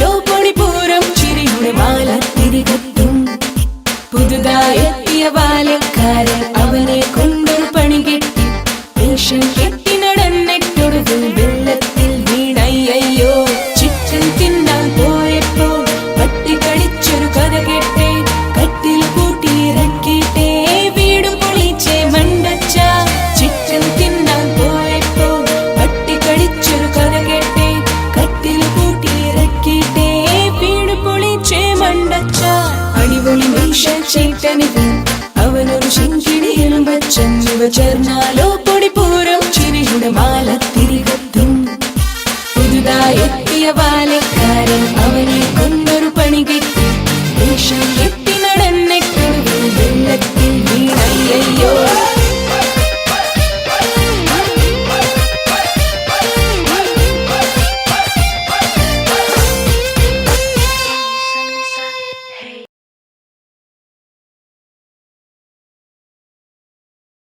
ഓരോ പൊടിപൂരം ചിരിയുടെ മാല തിരികത്തും. പുതുതായെത്തിയ ബാല്യക്കാരൻ അവനെ കൊണ്ടൊരു പണി കെട്ടി. വേഷം കെട്ടി നടന്നിട്ടൊടുവിൽ വെള്ളത്തിൽ വീണയ്യോ. ചിക്കൻ തിന്നാൻ പോയപ്പോ പട്ടി കടിച്ചൊരു കഥ കേട്ടേ. കട്ടിൽ കൂട്ടിയിറക്കിട്ടേ വീടും പൊളിച്ചേ മണ്ടച്ച. ചിക്കൻ തിന്നാൻ പോയപ്പോ പട്ടി കടിച്ചൊരു കഥ കേട്ടേ. കട്ടിൽ കൂട്ടിയിറക്കിട്ടേ വീട് പൊളിച്ചേ മണ്ടച്ച. അടിപൊളി മീശ ചേട്ടനിവൻ അവനൊരു ശിങ്കിടിയിലും വച്ചൻ. ഇവ ചേർന്നാലോ